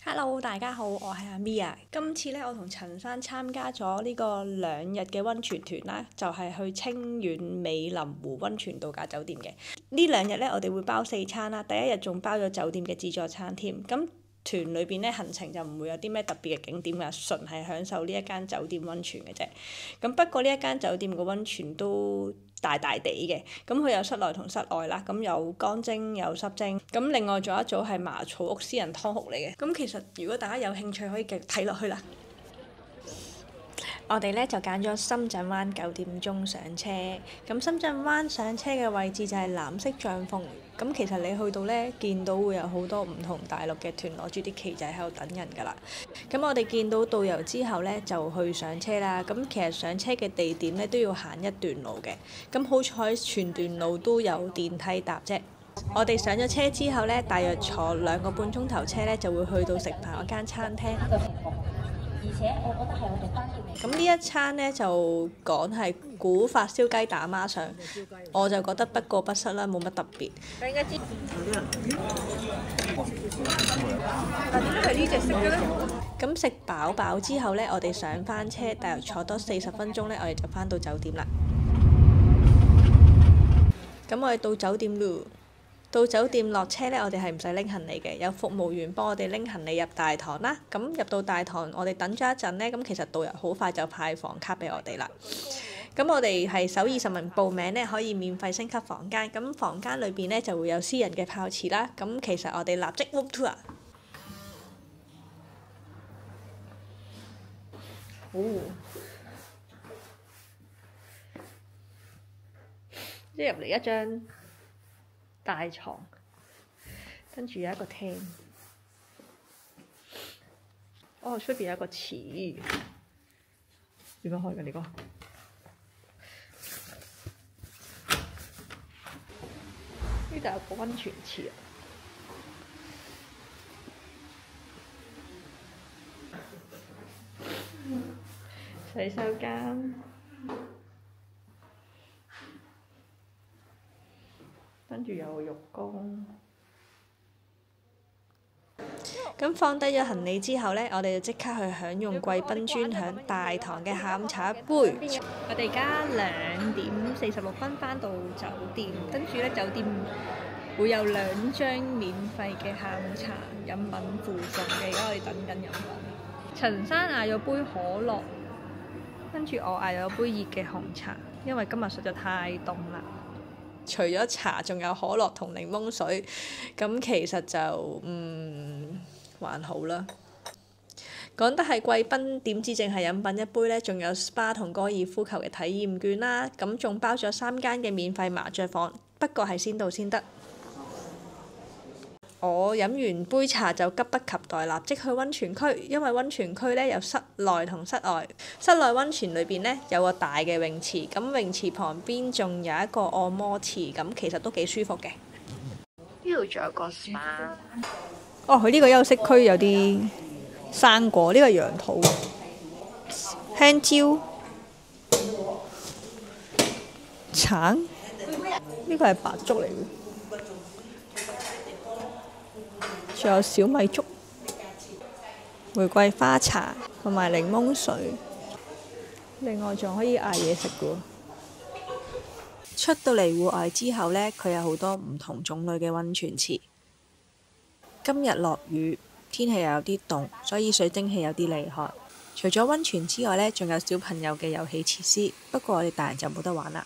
Hello，大家好，我係阿 Mia。今次咧，我同陳生參加咗呢個2日嘅溫泉團啦，就係去清遠美林湖溫泉度假酒店嘅。呢2日咧，我哋會包4餐啦，第一日仲包咗酒店嘅自助餐添。咁團裏邊咧，行程就唔會有啲咩特別嘅景點㗎，純係享受呢一間酒店溫泉嘅啫。咁不過呢一間酒店個溫泉都大大地嘅，咁佢有室內同室外啦，咁有乾蒸有濕蒸，咁另外仲有一組係麻草屋私人湯屋嚟嘅。咁其實如果大家有興趣，可以繼續睇落去啦。我哋咧就揀咗深圳灣9點鐘上車，咁深圳灣上車嘅位置就係藍色帳篷。咁其實你去到咧，見到會有好多唔同大陸嘅團攞住啲旗仔喺度等人㗎啦。咁我哋見到導遊之後咧，就去上車啦。咁其實上車嘅地點咧都要行一段路嘅。咁好彩全段路都有電梯搭啫。我哋上咗車之後咧，大約坐2個半鐘頭車咧，就會去到食飯嗰間餐廳。而且我覺得係我哋單叫咁呢一餐咧就講係古法燒雞打孖上，我就覺得不過不失啦，冇乜特別。你應該知。但點解係呢隻色嘅咧？咁食飽之後咧，我哋上翻車，大約坐多40分鐘咧，我哋就翻到酒店啦。咁我哋到酒店咯。到酒店落車咧，我哋係唔使拎行李嘅，有服務員幫我哋拎行李入大堂啦。咁入到大堂，我哋等咗一陣咧，咁其實導遊好快就派房卡俾我哋啦。咁我哋係首20人報名咧，可以免費升級房間。咁房間裏邊咧就會有私人嘅泡池啦。咁其實我哋立即 room tour。即係入嚟一張大床，跟住有一個廳。哦，出邊有一個池。點樣開㗎？呢個？呢度有個溫泉池啊！洗手間。跟住有浴缸。咁放低咗行李之後呢，我哋就即刻去享用貴賓專享大堂嘅下午茶一杯。我哋而家2點46分返到酒店，跟住呢酒店會有2張免費嘅下午茶飲品附送嘅，而家我哋等緊飲品。陳生嗌咗杯可樂，跟住我嗌咗杯熱嘅紅茶，因為今日實在太凍啦。除咗茶，仲有可樂同檸檬水，咁其實就還好啦。講得係貴賓，點知淨係飲品一杯呢？仲有 SPA 同高爾夫球嘅體驗券啦，咁仲包咗3間嘅免費麻雀房，不過係先到先得。我飲完杯茶就急不及待立即去溫泉區，因為溫泉區呢有室內同室外。室內溫泉裏邊呢有個大嘅泳池，咁泳池旁邊仲有一個按摩池，咁其實都幾舒服嘅。呢度仲有個 SPA。哦，佢呢個休息區有啲生果，呢個楊桃、香蕉、橙，呢個係白粥嚟嘅。仲有小米粥、玫瑰花茶同埋檸檬水，另外仲可以嗌嘢食嘅喎。出到嚟戶外之後呢，佢有好多唔同種類嘅溫泉池。今日落雨，天氣又有啲凍，所以水蒸氣有啲厲害。除咗溫泉之外呢，仲有小朋友嘅遊戲設施，不過我哋大人就冇得玩啦。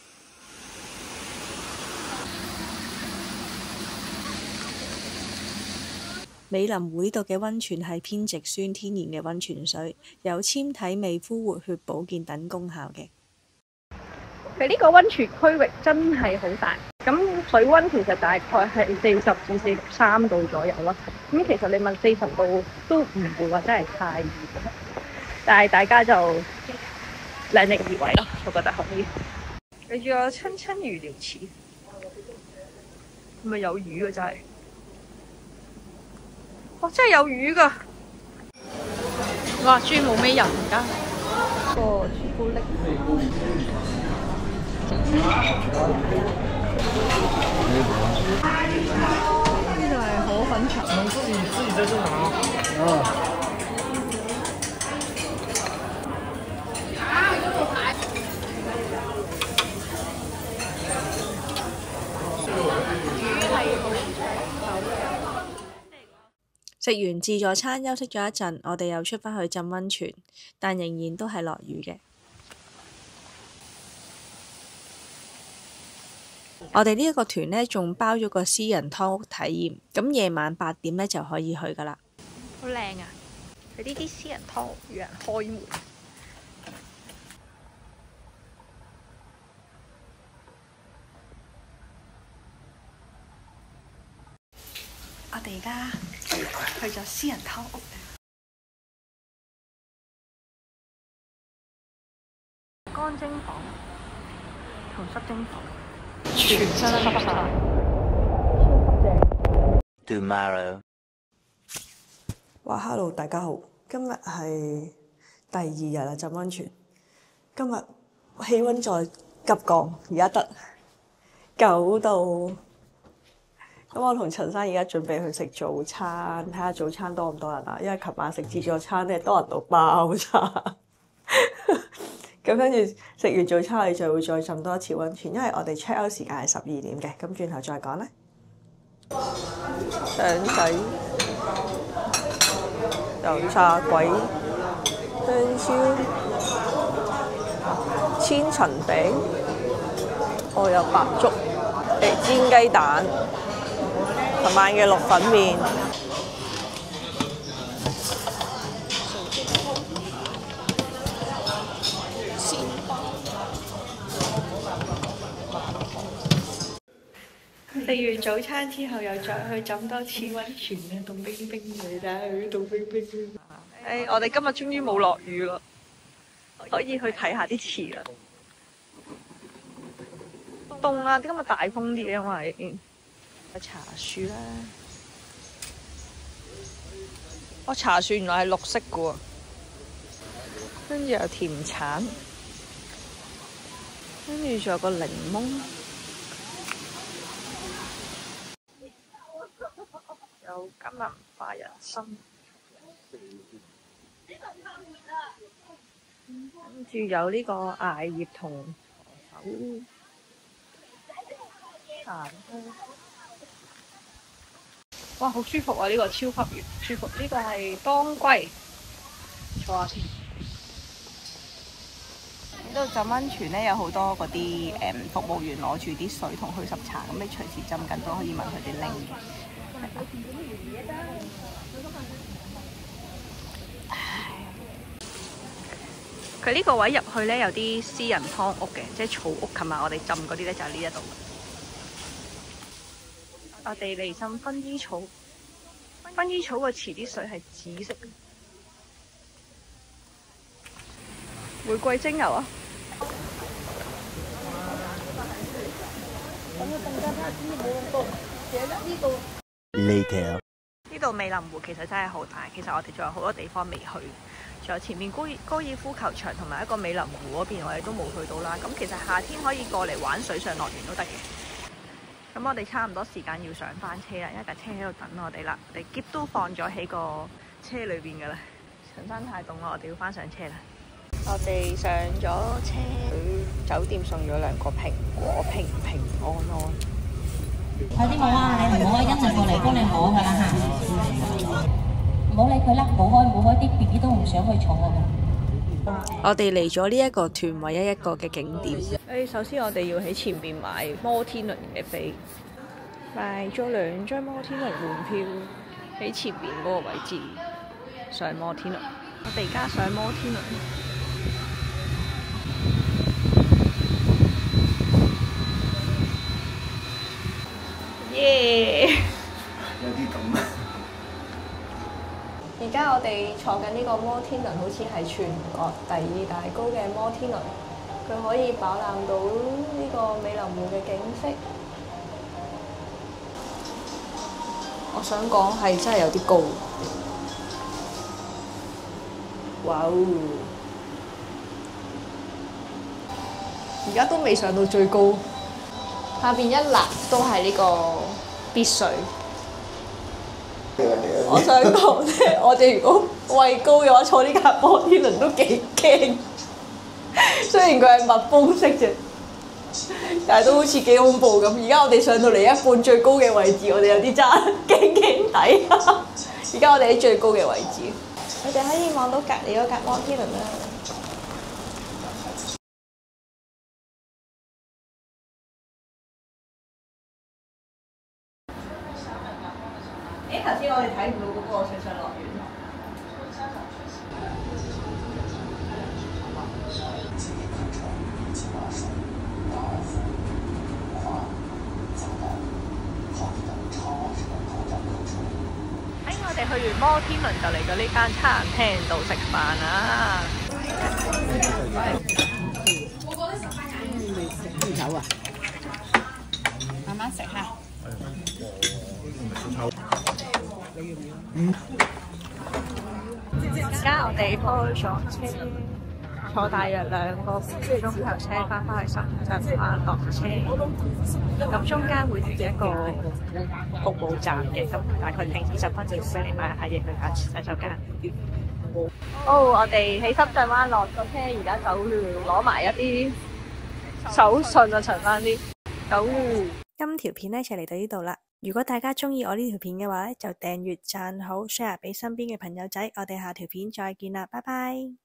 美林湖呢度嘅溫泉係偏直酸天然嘅溫泉水，有纖體味、膚活血、保健等功效嘅。佢呢個溫泉區域真係好大，咁水溫其實大概係40至43度左右啦。咁其實你問40度都唔會話真係太熱，但係大家就量力而為咯，我覺得可以。你仲有親親魚療池，係咪有魚嘅真係？哇！真係有魚㗎！哇！豬冇咩人㗎，個朱古力。呢度係河粉茶。自己在這拿。食完自助餐休息咗一陣，我哋又出返去浸溫泉，但仍然都係落雨嘅。我哋呢一個團呢，仲包咗個私人湯屋體驗，咁夜晚8點呢就可以去㗎喇。好靚啊！佢呢啲私人湯屋有人開門。我哋而家去咗私人湯屋。乾蒸房同濕蒸房，全身濕晒，超級正。Tomorrow。哇，Hello，大家好，今日係第2日啦，浸溫泉。今日氣温再急降，而家得9度。咁我同陳生而家準備去食早餐，睇下早餐多唔多人啊？因為琴晚食自助餐咧，多人到爆炸。咁跟住食完早餐，我哋就會再浸多一次溫泉，因為我哋 check out 時間係12點嘅。咁轉頭再講咧。腸仔、油炸鬼、香燒、千層餅，我有白粥、煎雞蛋。琴晚嘅綠粉麵，食完早餐之後，又再去浸多次溫泉咧，凍冰冰嘅，睇下佢凍冰冰。我哋今日終於冇落雨啦，可以去睇下啲池啦。凍啊！今日大風啲，因為。茶樹啦，茶樹原來係綠色嘅喎，跟住有甜橙，跟住仲有個檸檬，有金銀花人參，跟住有呢個艾葉同手茶。哇，好舒服啊！呢個超級舒服。呢個係當歸，坐下先。呢度浸溫泉咧，有好多嗰啲服務員攞住啲水同祛濕茶，咁你隨時浸緊都可以問佢哋拎嘅。佢呢個位入去咧有啲私人湯屋嘅，即係草屋。琴日我哋浸嗰啲咧就係呢一度。我哋嚟浸薰衣草，薰衣草個池啲水係紫色嘅。玫瑰精油啊！Later。呢度美林湖其實真係好大，其實我哋仲有好多地方未去，仲有前面高爾夫球場同埋一個美林湖嗰邊，我哋都冇去到啦。咁其實夏天可以過嚟玩水上樂園都得嘅。咁我哋差唔多時間要上返車啦，因為架車喺度等我哋啦。我哋篋都放咗喺個車裏邊噶啦。陳生太凍啦，我哋要返上車啦。我哋上咗車，酒店送咗2個蘋果，平平安安。快啲摸啊！你唔摸，一陣過嚟幫你摸噶啦嚇。唔好理佢啦，冇開啲 BB 都唔想去坐㗎。我哋嚟咗呢一個團唯一一個嘅景點。首先我哋要喺前邊買摩天輪嘅飛，買咗2張摩天輪門票，喺前邊嗰個位置上摩天輪。我哋而家上摩天輪，耶！有啲咁啊！而家我哋坐緊呢個摩天輪，好似係全國第2大高嘅摩天輪，佢可以飽覽到呢個美林湖嘅景色。我想講係真係有啲高。哇哦！而家都未上到最高，下邊一欄都係呢個別墅。我想講咧，我哋如果畏高嘅話，坐呢架摩天輪都幾驚。雖然佢係密封式啫，但係都好似幾恐怖咁。而家我哋上到嚟一半最高嘅位置，我哋有啲爭驚驚地，而家我哋喺最高嘅位置，我哋可以望到隔離嗰架摩天輪啦。頭先我哋睇唔到嗰個水上樂園。我哋去完摩天輪就嚟咗呢間餐廳度食飯啦。走啊！慢慢食下。而家我哋開咗車，坐大約2個鐘頭車翻去深圳灣落車。咁中間會停一個服務站嘅，咁大概停20分鐘俾你買下嘢去下洗手間。我哋喺深圳灣落咗車，而家走路攞埋一啲手信啊，陳翻啲走路。今條片呢就嚟到呢度啦。如果大家中意我呢條片嘅話咧，就訂閱、讚好、share 俾身邊嘅朋友仔。我哋下條片再見啦，拜拜。